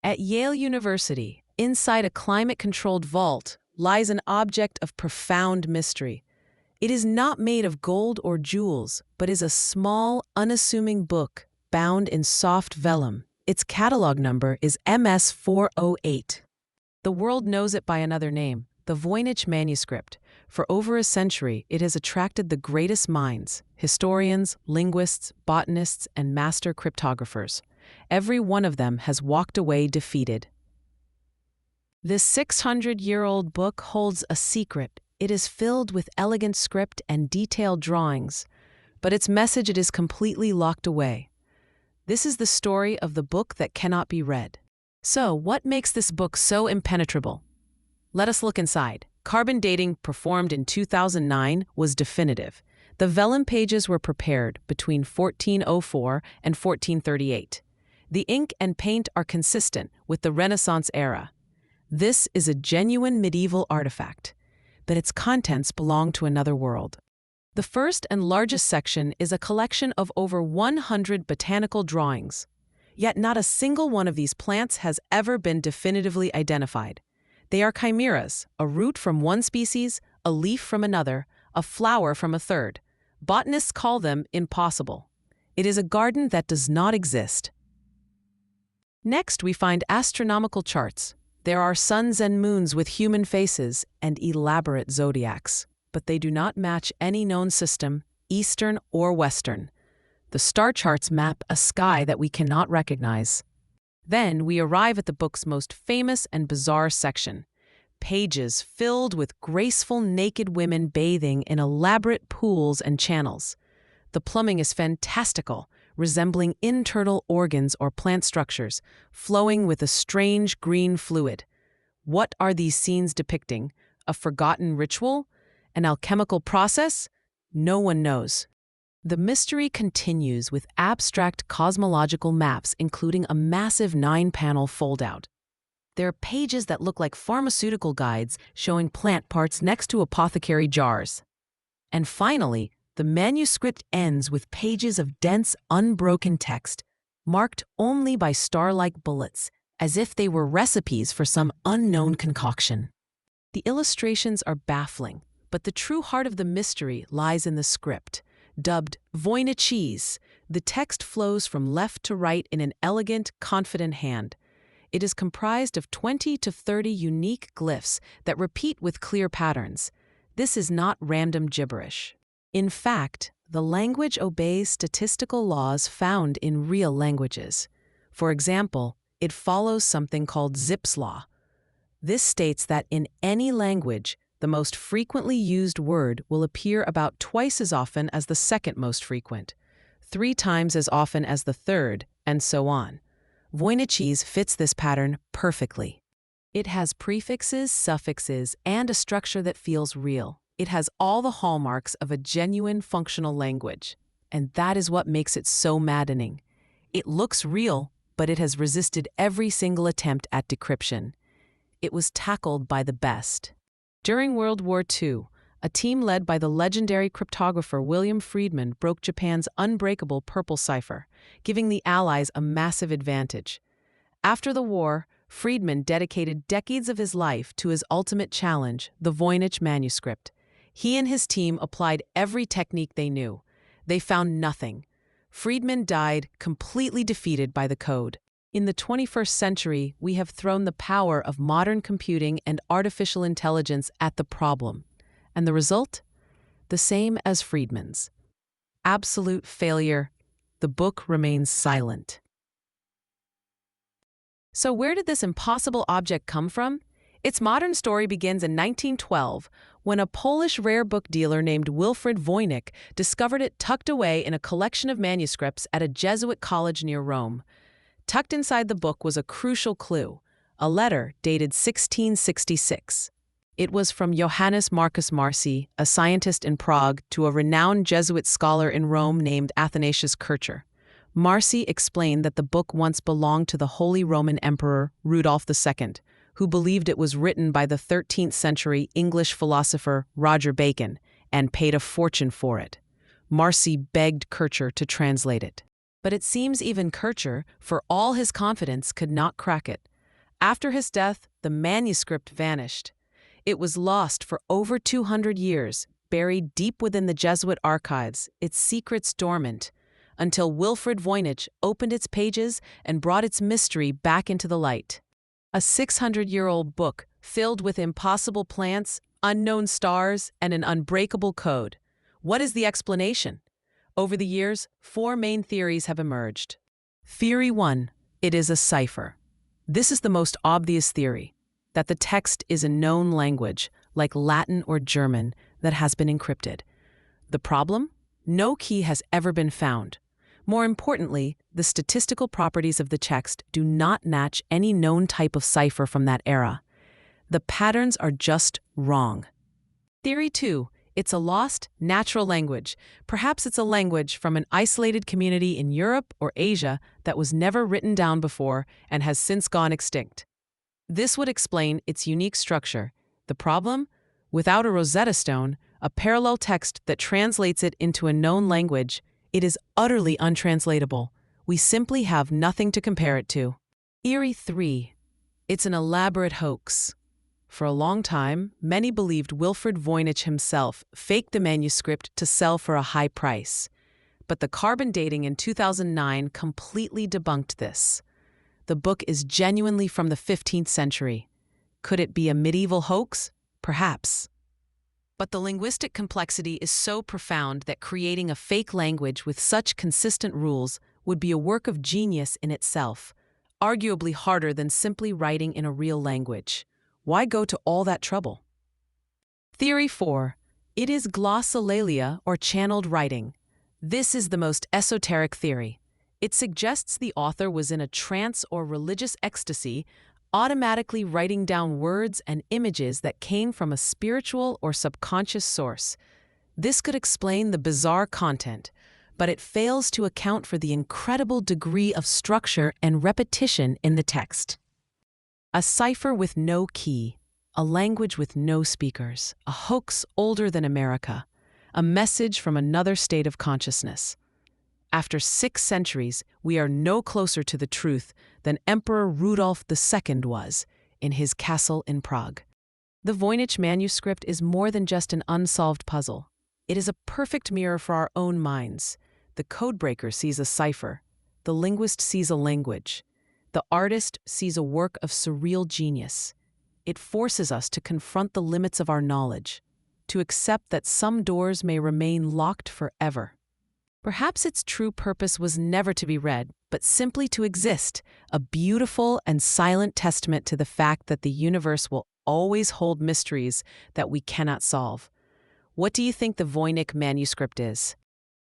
At Yale University, inside a climate-controlled vault, lies an object of profound mystery. It is not made of gold or jewels, but is a small, unassuming book bound in soft vellum. Its catalog number is MS-408. The world knows it by another name, the Voynich Manuscript. For over a century, it has attracted the greatest minds, historians, linguists, botanists, and master cryptographers. Every one of them has walked away defeated. This 600-year-old book holds a secret. It is filled with elegant script and detailed drawings, but its message it is completely locked away. This is the story of the book that cannot be read. So, what makes this book so impenetrable? Let us look inside. Carbon dating performed in 2009 was definitive. The vellum pages were prepared between 1404 and 1438. The ink and paint are consistent with the Renaissance era. This is a genuine medieval artifact, but its contents belong to another world. The first and largest section is a collection of over 100 botanical drawings. Yet not a single one of these plants has ever been definitively identified. They are chimeras, a root from one species, a leaf from another, a flower from a third. Botanists call them impossible. It is a garden that does not exist. Next, we find astronomical charts. There are suns and moons with human faces and elaborate zodiacs, but they do not match any known system, Eastern or Western. The star charts map a sky that we cannot recognize. Then we arrive at the book's most famous and bizarre section. Pages filled with graceful naked women bathing in elaborate pools and channels. The plumbing is fantastical, resembling internal organs or plant structures, flowing with a strange green fluid. What are these scenes depicting? A forgotten ritual? An alchemical process? No one knows. The mystery continues with abstract cosmological maps, including a massive 9-panel fold-out. There are pages that look like pharmaceutical guides showing plant parts next to apothecary jars. And finally, the manuscript ends with pages of dense, unbroken text, marked only by star-like bullets, as if they were recipes for some unknown concoction. The illustrations are baffling, but the true heart of the mystery lies in the script. Dubbed Voynichese, the text flows from left to right in an elegant, confident hand. It is comprised of 20 to 30 unique glyphs that repeat with clear patterns. This is not random gibberish. In fact, the language obeys statistical laws found in real languages. For example, it follows something called Zipf's law. This states that in any language, the most frequently used word will appear about twice as often as the second most frequent, 3 times as often as the third, and so on. Voynichese fits this pattern perfectly. It has prefixes, suffixes, and a structure that feels real. It has all the hallmarks of a genuine functional language, and that is what makes it so maddening. It looks real, but it has resisted every single attempt at decryption. It was tackled by the best. During World War II, a team led by the legendary cryptographer William Friedman broke Japan's unbreakable purple cipher, giving the Allies a massive advantage. After the war, Friedman dedicated decades of his life to his ultimate challenge, the Voynich Manuscript. He and his team applied every technique they knew. They found nothing. Friedman died completely defeated by the code. In the 21st century, we have thrown the power of modern computing and artificial intelligence at the problem. And the result? The same as Friedman's. Absolute failure. The book remains silent. So where did this impossible object come from? Its modern story begins in 1912, when a Polish rare book dealer named Wilfrid Voynich discovered it tucked away in a collection of manuscripts at a Jesuit college near Rome. Tucked inside the book was a crucial clue, a letter dated 1666. It was from Johannes Marcus Marci, a scientist in Prague, to a renowned Jesuit scholar in Rome named Athanasius Kircher. Marci explained that the book once belonged to the Holy Roman Emperor Rudolph II, who believed it was written by the 13th century English philosopher Roger Bacon and paid a fortune for it. Marci begged Kircher to translate it. But it seems even Kircher, for all his confidence, could not crack it. After his death, the manuscript vanished. It was lost for over 200 years, buried deep within the Jesuit archives, its secrets dormant, until Wilfrid Voynich opened its pages and brought its mystery back into the light. A 600-year-old book filled with impossible plants, unknown stars, and an unbreakable code. What is the explanation? Over the years, 4 main theories have emerged. Theory 1. It is a cipher. This is the most obvious theory, that the text is a known language, like Latin or German, that has been encrypted. The problem? No key has ever been found. More importantly, the statistical properties of the text do not match any known type of cipher from that era. The patterns are just wrong. Theory 2. It's a lost, natural language. Perhaps it's a language from an isolated community in Europe or Asia that was never written down before and has since gone extinct. This would explain its unique structure. The problem? Without a Rosetta Stone, a parallel text that translates it into a known language, it is utterly untranslatable. We simply have nothing to compare it to. Theory 3. It's an elaborate hoax. For a long time, many believed Wilfrid Voynich himself faked the manuscript to sell for a high price. But the carbon dating in 2009 completely debunked this. The book is genuinely from the 15th century. Could it be a medieval hoax? Perhaps. But the linguistic complexity is so profound that creating a fake language with such consistent rules would be a work of genius in itself, arguably harder than simply writing in a real language. Why go to all that trouble? Theory 4. It is glossolalia or channeled writing. This is the most esoteric theory. It suggests the author was in a trance or religious ecstasy, automatically writing down words and images that came from a spiritual or subconscious source. This could explain the bizarre content, but it fails to account for the incredible degree of structure and repetition in the text. A cipher with no key, a language with no speakers, a hoax older than America, a message from another state of consciousness. After 6 centuries, we are no closer to the truth than Emperor Rudolf II was in his castle in Prague. The Voynich Manuscript is more than just an unsolved puzzle. It is a perfect mirror for our own minds. The codebreaker sees a cipher. The linguist sees a language. The artist sees a work of surreal genius. It forces us to confront the limits of our knowledge, to accept that some doors may remain locked forever. Perhaps its true purpose was never to be read, but simply to exist, a beautiful and silent testament to the fact that the universe will always hold mysteries that we cannot solve. What do you think the Voynich Manuscript is?